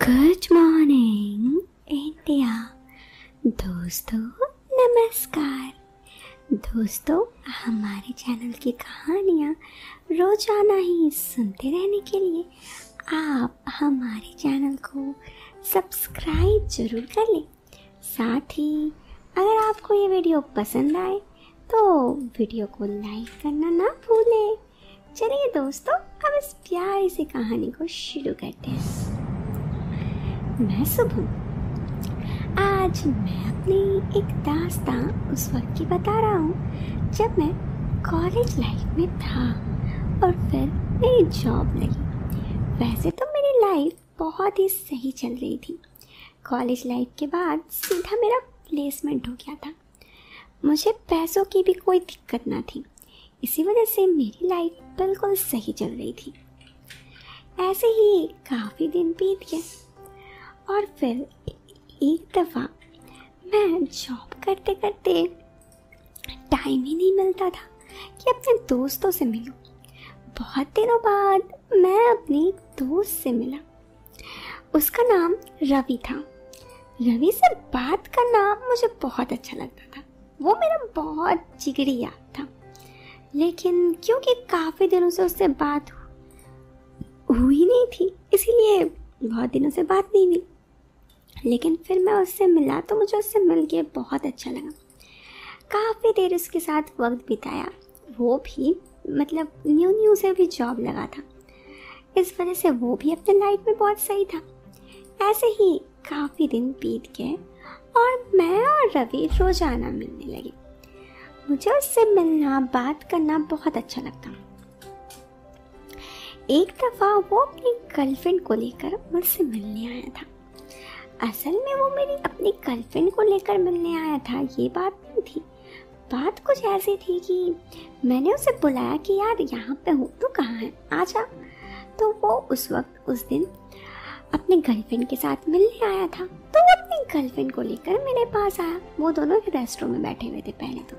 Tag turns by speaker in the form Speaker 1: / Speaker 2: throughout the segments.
Speaker 1: Good morning India. दोस्तों नमस्कार। दोस्तों, हमारे चैनल की कहानियाँ रोजाना ही सुनते रहने के लिए आप हमारे चैनल को सब्सक्राइब जरूर कर लें। साथ ही अगर आपको ये वीडियो पसंद आए तो वीडियो को लाइक करना ना भूलें। चलिए दोस्तों, अब इस प्यारी सी कहानी को शुरू करते हैं। मैं सुबह। आज मैं अपनी एक दास्तां उस वक्त की बता रहा हूँ जब मैं कॉलेज लाइफ में था और फिर मेरी जॉब लगी। वैसे तो मेरी लाइफ बहुत ही सही चल रही थी। कॉलेज लाइफ के बाद सीधा मेरा प्लेसमेंट हो गया था। मुझे पैसों की भी कोई दिक्कत ना थी, इसी वजह से मेरी लाइफ बिल्कुल सही चल रही थी। ऐसे ही काफ़ी दिन बीत गए और फिर एक दफ़ा मैं जॉब करते करते टाइम ही नहीं मिलता था कि अपने दोस्तों से मिलूं। बहुत दिनों बाद मैं अपनी दोस्त से मिला। उसका नाम रवि था। रवि से बात करना मुझे बहुत अच्छा लगता था। वो मेरा बहुत जिगरी यार था, लेकिन क्योंकि काफ़ी दिनों से उससे बात हुई नहीं थी, इसीलिए बहुत दिनों से बात नहीं हुई। लेकिन फिर मैं उससे मिला तो मुझे उससे मिल के बहुत अच्छा लगा। काफ़ी देर उसके साथ वक्त बिताया। वो भी न्यू से भी जॉब लगा था, इस वजह से वो भी अपने लाइफ में बहुत सही था। ऐसे ही काफ़ी दिन बीत गए और मैं और रवि रोज़ाना मिलने लगे। मुझे उससे मिलना बात करना बहुत अच्छा लगता। एक दफ़ा वो अपनी गर्लफ्रेंड को लेकर मुझसे मिलने आया था। असल में वो मेरी अपनी गर्लफ्रेंड को लेकर मिलने आया था, ये बात नहीं थी। बात कुछ ऐसी थी कि मैंने उसे बुलाया कि यार यहाँ पे हूँ, तू कहाँ है, आजा। तो वो उस वक्त उस दिन अपने गर्लफ्रेंड के साथ मिलने आया था, तो वो अपनी गर्लफ्रेंड को लेकर मेरे पास आया। वो दोनों एक रेस्टोरेंट में बैठे हुए थे पहले तो।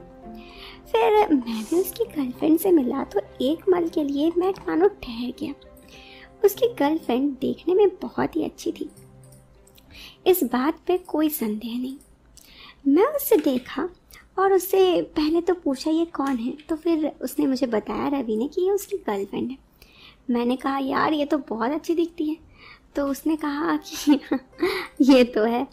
Speaker 1: फिर मैं भी उसकी गर्लफ्रेंड से मिला तो एक पल के लिए मैं मानो ठहर गया। उसकी गर्लफ्रेंड देखने में बहुत ही अच्छी थी, इस बात पे कोई संदेह नहीं। मैं उससे देखा और उससे पहले तो पूछा ये कौन है, तो फिर उसने मुझे बताया रवि ने कि ये उसकी गर्लफ्रेंड है। मैंने कहा यार ये तो बहुत अच्छी दिखती है, तो उसने कहा कि ये तो है।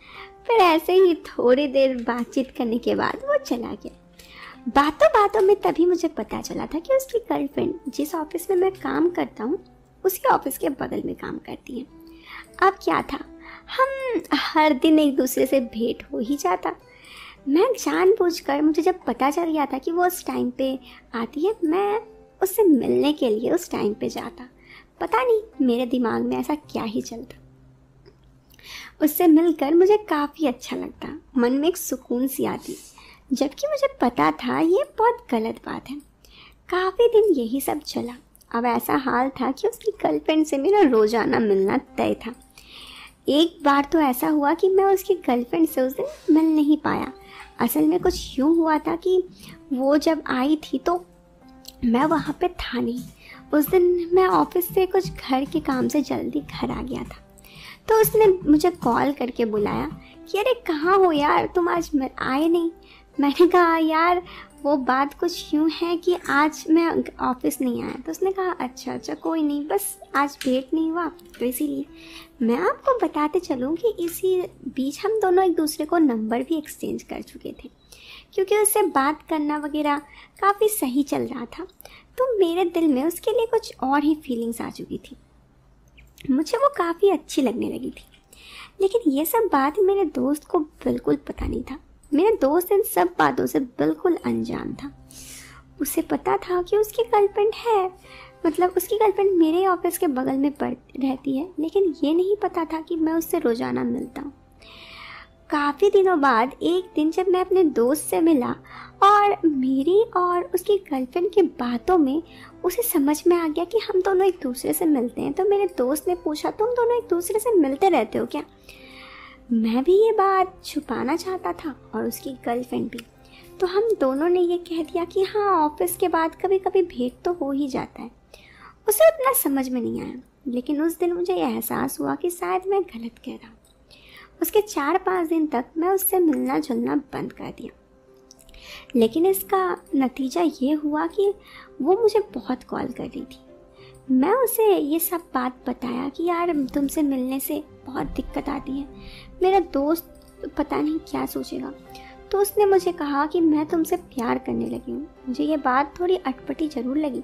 Speaker 1: फिर ऐसे ही थोड़ी देर बातचीत करने के बाद वो चला गया। बातों बातों में तभी मुझे पता चला था कि उसकी गर्लफ्रेंड जिस ऑफिस में मैं काम करता हूँ उसी ऑफिस के बगल में काम करती है। अब क्या था, हम हर दिन एक दूसरे से भेंट हो ही जाता। मैं जानबूझकर, मुझे जब पता चल गया था कि वो उस टाइम पे आती है, मैं उससे मिलने के लिए उस टाइम पे जाता। पता नहीं मेरे दिमाग में ऐसा क्या ही चलता। उससे मिलकर मुझे काफ़ी अच्छा लगता, मन में एक सुकून सी आती, जबकि मुझे पता था ये बहुत गलत बात है। काफ़ी दिन यही सब चला। अब ऐसा हाल था कि उसकी गर्लफ्रेंड से मेरा रोज़ाना मिलना तय था। एक बार तो ऐसा हुआ कि मैं उसकी गर्लफ्रेंड से उस दिन मिल नहीं पाया। असल में कुछ यूँ हुआ था कि वो जब आई थी तो मैं वहाँ पे था नहीं। उस दिन मैं ऑफिस से कुछ घर के काम से जल्दी घर आ गया था, तो उसने मुझे कॉल करके बुलाया कि अरे कहाँ हो यार, तुम आज आए नहीं। मैंने कहा यार वो बात कुछ यूँ है कि आज मैं ऑफिस नहीं आया। तो उसने कहा अच्छा कोई नहीं, बस आज भेंट नहीं हुआ तो इसीलिए। मैं आपको बताते चलूँ कि इसी बीच हम दोनों एक दूसरे को नंबर भी एक्सचेंज कर चुके थे, क्योंकि उससे बात करना वगैरह काफ़ी सही चल रहा था। तो मेरे दिल में उसके लिए कुछ और ही फीलिंग्स आ चुकी थी। मुझे वो काफ़ी अच्छी लगने लगी थी। लेकिन ये सब बात मेरे दोस्त को बिल्कुल पता नहीं था। मेरा दोस्त इन सब बातों से बिल्कुल अनजान था। उसे पता था कि उसकी गर्लफ्रेंड है, उसकी गर्लफ्रेंड मेरे ऑफिस के बगल में रहती है, लेकिन ये नहीं पता था कि मैं उससे रोज़ाना मिलता हूँ। काफ़ी दिनों बाद एक दिन जब मैं अपने दोस्त से मिला और मेरी और उसकी गर्लफ्रेंड की बातों में उसे समझ में आ गया कि हम दोनों एक दूसरे से मिलते हैं, तो मेरे दोस्त ने पूछा तुम दोनों एक दूसरे से मिलते रहते हो क्या। मैं भी ये बात छुपाना चाहता था और उसकी गर्लफ्रेंड भी, तो हम दोनों ने ये कह दिया कि हाँ ऑफिस के बाद कभी कभी भेंट तो हो ही जाता है। उसे उतना समझ में नहीं आया। लेकिन उस दिन मुझे एहसास हुआ कि शायद मैं गलत कह रहा हूँ। उसके 4-5 दिन तक मैं उससे मिलना जुलना बंद कर दिया। लेकिन इसका नतीजा ये हुआ कि वो मुझे बहुत कॉल कर रही थी। मैं उसे ये सब बात बताया कि यार तुमसे मिलने से बहुत दिक्कत आती है, मेरा दोस्त पता नहीं क्या सोचेगा। तो उसने मुझे कहा कि मैं तुमसे प्यार करने लगी हूँ। मुझे ये बात थोड़ी अटपटी ज़रूर लगी।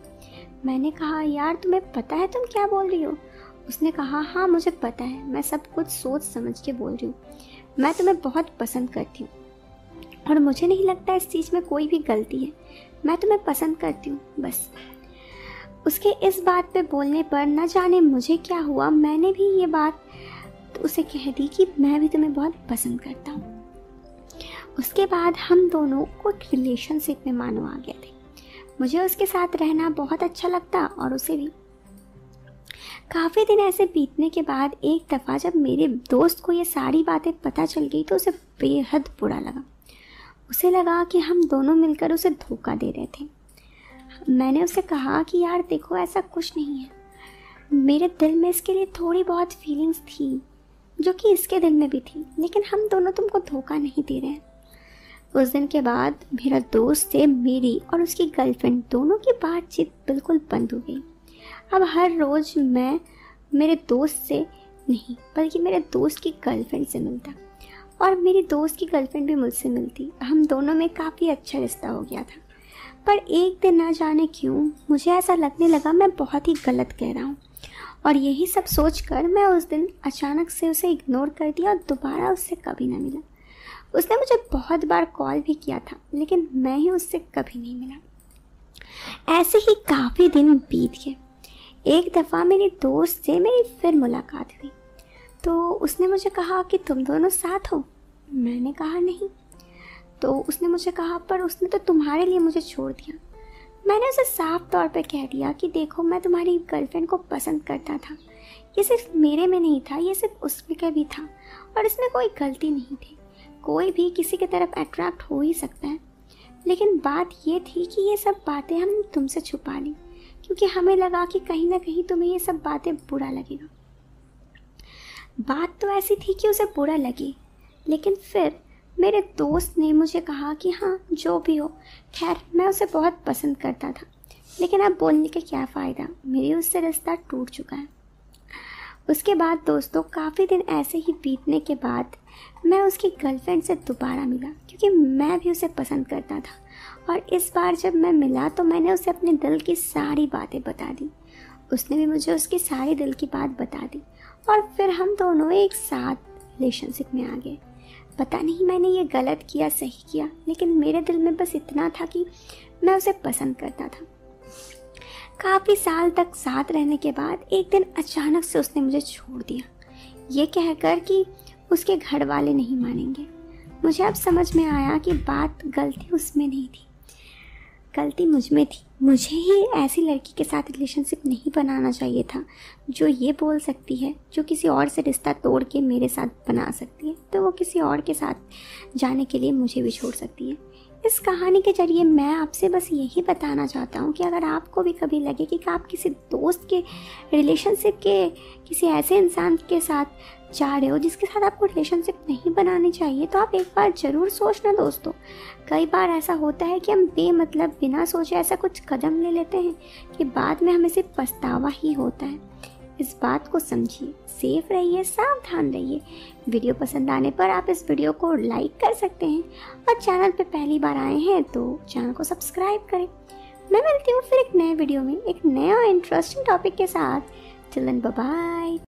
Speaker 1: मैंने कहा यार तुम्हें पता है तुम क्या बोल रही हो? उसने कहा हाँ मुझे पता है, मैं सब कुछ सोच समझ के बोल रही हूँ। मैं तुम्हें बहुत पसंद करती हूँ और मुझे नहीं लगता इस चीज़ में कोई भी गलती है। मैं तुम्हें पसंद करती हूँ बस। उसके इस बात पे बोलने पर न जाने मुझे क्या हुआ, मैंने भी ये बात तो उसे कह दी कि मैं भी तुम्हें बहुत पसंद करता हूँ। उसके बाद हम दोनों को रिलेशनशिप में मानो आ गए थे। मुझे उसके साथ रहना बहुत अच्छा लगता और उसे भी। काफ़ी दिन ऐसे बीतने के बाद एक दफ़ा जब मेरे दोस्त को ये सारी बातें पता चल गई तो उसे बेहद बुरा लगा। उसे लगा कि हम दोनों मिलकर उसे धोखा दे रहे थे। मैंने उसे कहा कि यार देखो ऐसा कुछ नहीं है, मेरे दिल में इसके लिए थोड़ी बहुत फीलिंग्स थी जो कि इसके दिल में भी थी, लेकिन हम दोनों तुमको धोखा नहीं दे रहे हैं। उस दिन के बाद मेरा दोस्त से मेरी और उसकी गर्लफ्रेंड दोनों की बातचीत बिल्कुल बंद हो गई। अब हर रोज़ मैं मेरे दोस्त से नहीं बल्कि मेरे दोस्त की गर्लफ्रेंड से मिलता और मेरी दोस्त की गर्लफ्रेंड भी मुझसे मिलती। हम दोनों में काफ़ी अच्छा रिश्ता हो गया था। पर एक दिन ना जाने क्यों मुझे ऐसा लगने लगा मैं बहुत ही गलत कह रहा हूँ, और यही सब सोचकर मैं उस दिन अचानक से उसे इग्नोर कर दिया और दोबारा उससे कभी ना मिला। उसने मुझे बहुत बार कॉल भी किया था लेकिन मैं ही उससे कभी नहीं मिला। ऐसे ही काफ़ी दिन बीत गए। एक दफ़ा मेरी दोस्त से मेरी फिर मुलाकात हुई तो उसने मुझे कहा कि तुम दोनों साथ हो। मैंने कहा नहीं। तो उसने मुझे कहा पर उसने तो तुम्हारे लिए मुझे छोड़ दिया। मैंने उसे साफ तौर पे कह दिया कि देखो मैं तुम्हारी गर्लफ्रेंड को पसंद करता था, ये सिर्फ मेरे में नहीं था, ये सिर्फ उसमें भी था और इसमें कोई गलती नहीं थी। कोई भी किसी की तरफ अट्रैक्ट हो ही सकता है, लेकिन बात ये थी कि ये सब बातें हम तुमसे छुपा ली क्योंकि हमें लगा कि कहीं ना कहीं तुम्हें ये सब बातें बुरा लगेगा। बात तो ऐसी थी कि उसे बुरा लगे, लेकिन फिर मेरे दोस्त ने मुझे कहा कि हाँ जो भी हो, खैर मैं उसे बहुत पसंद करता था, लेकिन अब बोलने का क्या फ़ायदा, मेरी उससे रिश्ता टूट चुका है। उसके बाद दोस्तों काफ़ी दिन ऐसे ही बीतने के बाद मैं उसकी गर्लफ्रेंड से दोबारा मिला क्योंकि मैं भी उसे पसंद करता था, और इस बार जब मैं मिला तो मैंने उसे अपने दिल की सारी बातें बता दी। उसने भी मुझे उसकी सारी दिल की बात बता दी और फिर हम दोनों एक साथ रिलेशनशिप में आ गए। पता नहीं मैंने ये गलत किया सही किया, लेकिन मेरे दिल में बस इतना था कि मैं उसे पसंद करता था। काफ़ी साल तक साथ रहने के बाद एक दिन अचानक से उसने मुझे छोड़ दिया, ये कहकर कि उसके घर वाले नहीं मानेंगे। मुझे अब समझ में आया कि बात गलती उसमें नहीं थी, गलती मुझ में थी। मुझे ही ऐसी लड़की के साथ रिलेशनशिप नहीं बनाना चाहिए था जो ये बोल सकती है, जो किसी और से रिश्ता तोड़ के मेरे साथ बना सकती है, तो वो किसी और के साथ जाने के लिए मुझे भी छोड़ सकती है। इस कहानी के जरिए मैं आपसे बस यही बताना चाहता हूँ कि अगर आपको भी कभी लगे कि आप किसी दोस्त के रिलेशनशिप के किसी ऐसे इंसान के साथ जा रहे हो जिसके साथ आपको रिलेशनशिप नहीं बनानी चाहिए, तो आप एक बार ज़रूर सोचना दोस्तों। कई बार ऐसा होता है कि हम बेमतलब बिना सोचे ऐसा कुछ कदम ले लेते हैं कि बाद में हमें सिर्फ पछतावा ही होता है। इस बात को समझिए, सेफ रहिए, सावधान रहिए। वीडियो पसंद आने पर आप इस वीडियो को लाइक कर सकते हैं और चैनल पे पहली बार आए हैं तो चैनल को सब्सक्राइब करें। मैं मिलती हूँ फिर एक नए वीडियो में एक नया इंटरेस्टिंग टॉपिक के साथ। Till then bye bye.